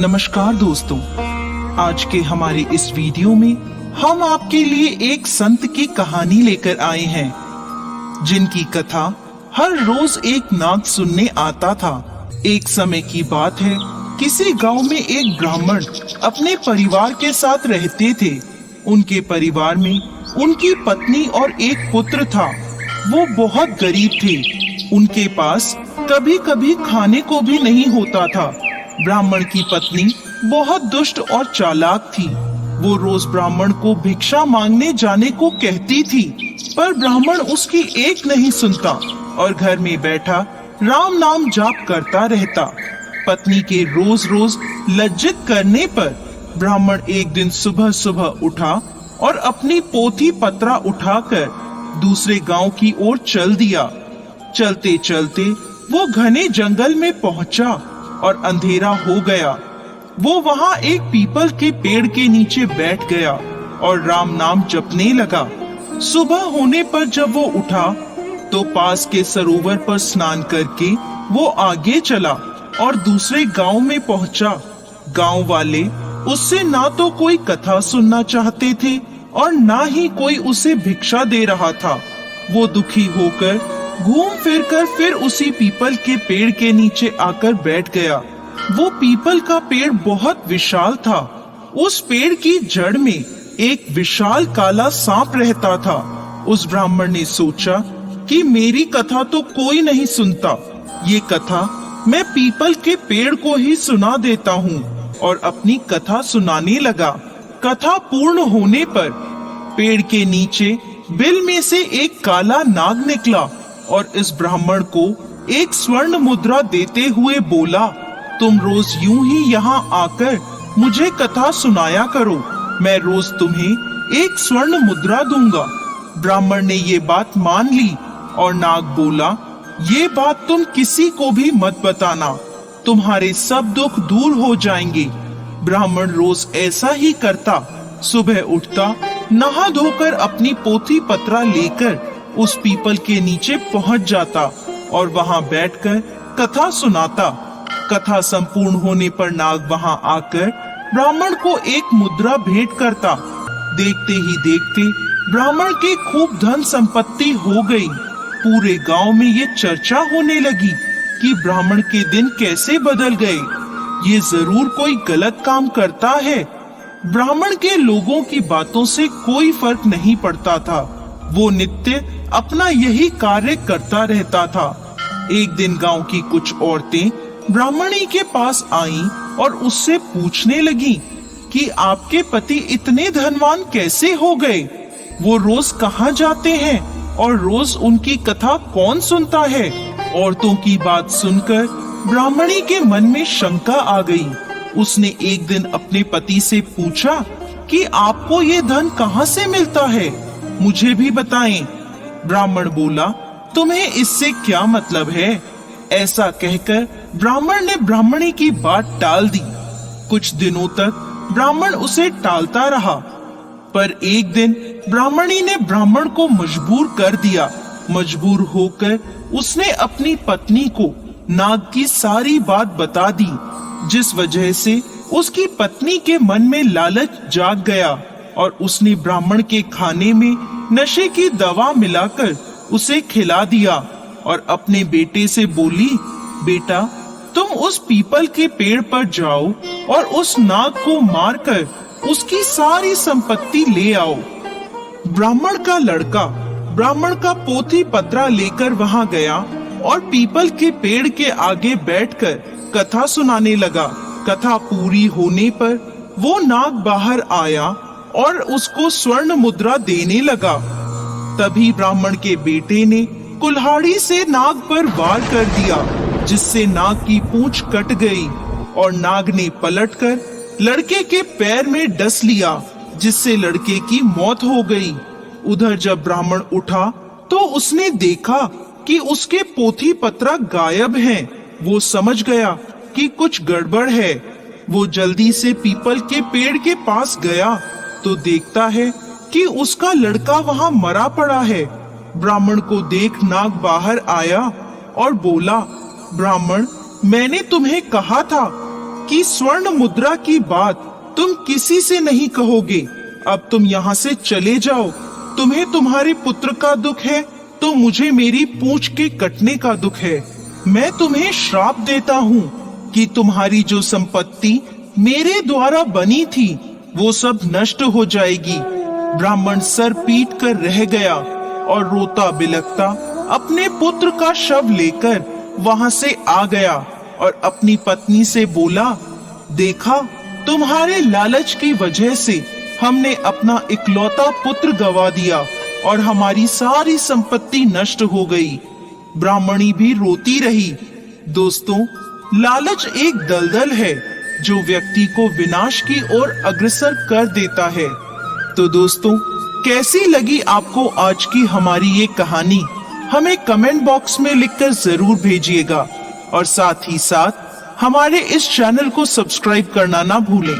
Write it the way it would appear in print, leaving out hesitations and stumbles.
नमस्कार दोस्तों, आज के हमारे इस वीडियो में हम आपके लिए एक संत की कहानी लेकर आए हैं, जिनकी कथा हर रोज एक नाग सुनने आता था। एक समय की बात है, किसी गांव में एक ब्राह्मण अपने परिवार के साथ रहते थे। उनके परिवार में उनकी पत्नी और एक पुत्र था। वो बहुत गरीब थे। उनके पास कभी कभी खाने को भी नहीं होता था। ब्राह्मण की पत्नी बहुत दुष्ट और चालाक थी। वो रोज ब्राह्मण को भिक्षा मांगने जाने को कहती थी, पर ब्राह्मण उसकी एक नहीं सुनता और घर में बैठा राम नाम जाप करता रहता। पत्नी के रोज रोज लज्जित करने पर ब्राह्मण एक दिन सुबह सुबह उठा और अपनी पोथी पत्रा उठाकर दूसरे गांव की ओर चल दिया। चलते चलते वो घने जंगल में पहुंचा और अंधेरा हो गया। वो वहां एक पीपल के पेड़ के नीचे बैठ गया और राम नाम जपने लगा। सुबह होने पर जब वो उठा तो पास के सरोवर पर स्नान करके वो आगे चला और दूसरे गांव में पहुंचा। गांव वाले उससे ना तो कोई कथा सुनना चाहते थे और ना ही कोई उसे भिक्षा दे रहा था। वो दुखी होकर घूम फिर कर फिर उसी पीपल के पेड़ के नीचे आकर बैठ गया। वो पीपल का पेड़ बहुत विशाल था। उस पेड़ की जड़ में एक विशाल काला सांप रहता था। उस ब्राह्मण ने सोचा कि मेरी कथा तो कोई नहीं सुनता, ये कथा मैं पीपल के पेड़ को ही सुना देता हूँ, और अपनी कथा सुनाने लगा। कथा पूर्ण होने पर पेड़ के नीचे बिल में से एक काला नाग निकला और इस ब्राह्मण को एक स्वर्ण मुद्रा देते हुए बोला, तुम रोज यूं ही यहाँ आकर मुझे कथा सुनाया करो, मैं रोज तुम्हें एक स्वर्ण मुद्रा दूंगा। ब्राह्मण ने ये बात मान ली और नाग बोला, ये बात तुम किसी को भी मत बताना, तुम्हारे सब दुख दूर हो जाएंगे। ब्राह्मण रोज ऐसा ही करता। सुबह उठता, नहा धोकर अपनी पोथी पत्रा लेकर उस पीपल के नीचे पहुंच जाता और वहां बैठकर कथा सुनाता। कथा संपूर्ण होने पर नाग वहां आकर ब्राह्मण को एक मुद्रा भेंट करता। देखते ही देखते ब्राह्मण की खूब धन संपत्ति हो गई। पूरे गांव में ये चर्चा होने लगी कि ब्राह्मण के दिन कैसे बदल गए। ये जरूर कोई गलत काम करता है। ब्राह्मण के लोगों की बातों से कोई फर्क नहीं पड़ता था। वो नित्य अपना यही कार्य करता रहता था। एक दिन गांव की कुछ औरतें ब्राह्मणी के पास आईं और उससे पूछने लगी कि आपके पति इतने धनवान कैसे हो गए? वो रोज कहाँ जाते हैं और रोज उनकी कथा कौन सुनता है? औरतों की बात सुनकर ब्राह्मणी के मन में शंका आ गई। उसने एक दिन अपने पति से पूछा कि आपको ये धन कहाँ से मिलता है, मुझे भी बताएं। ब्राह्मण बोला, तुम्हें इससे क्या मतलब है? ऐसा कहकर ब्राह्मण ने ब्राह्मणी की बात टाल दी। कुछ दिनों तक ब्राह्मण उसे टालता रहा, पर एक दिन ब्राह्मणी ने ब्राह्मण को मजबूर कर दिया। मजबूर होकर उसने अपनी पत्नी को नाग की सारी बात बता दी, जिस वजह से उसकी पत्नी के मन में लालच जाग गया और उसने ब्राह्मण के खाने में नशे की दवा मिलाकर उसे खिला दिया और अपने बेटे से बोली, बेटा तुम उस पीपल के पेड़ पर जाओ और उस नाग को मारकर उसकी सारी संपत्ति ले आओ। ब्राह्मण का लड़का ब्राह्मण का पोथी पत्रा लेकर वहां गया और पीपल के पेड़ के आगे बैठकर कथा सुनाने लगा। कथा पूरी होने पर वो नाग बाहर आया और उसको स्वर्ण मुद्रा देने लगा। तभी ब्राह्मण के बेटे ने कुल्हाड़ी से नाग पर वार कर दिया, जिससे नाग की पूंछ कट गई और नाग ने पलटकर लड़के के पैर में डस लिया, जिससे लड़के की मौत हो गई। उधर जब ब्राह्मण उठा तो उसने देखा कि उसके पोथी पत्रा गायब हैं। वो समझ गया कि कुछ गड़बड़ है। वो जल्दी से पीपल के पेड़ के पास गया तो देखता है कि उसका लड़का वहां मरा पड़ा है। ब्राह्मण को देख नाग बाहर आया और बोला, ब्राह्मण मैंने तुम्हें कहा था की स्वर्ण मुद्रा की बात तुम किसी से नहीं कहोगे। अब तुम यहाँ से चले जाओ। तुम्हें तुम्हारे पुत्र का दुख है तो मुझे मेरी पूंछ के कटने का दुख है। मैं तुम्हें श्राप देता हूँ कि तुम्हारी जो संपत्ति मेरे द्वारा बनी थी वो सब नष्ट हो जाएगी। ब्राह्मण सर पीट कर रह गया और रोता बिलखता अपने पुत्र का शव लेकर वहां से आ गया और अपनी पत्नी से बोला, देखा, तुम्हारे लालच की वजह से हमने अपना इकलौता पुत्र गवा दिया और हमारी सारी संपत्ति नष्ट हो गई। ब्राह्मणी भी रोती रही। दोस्तों, लालच एक दलदल है जो व्यक्ति को विनाश की ओर अग्रसर कर देता है। तो दोस्तों, कैसी लगी आपको आज की हमारी ये कहानी? हमें कमेंट बॉक्स में लिखकर जरूर भेजिएगा और साथ ही साथ हमारे इस चैनल को सब्सक्राइब करना ना भूलें।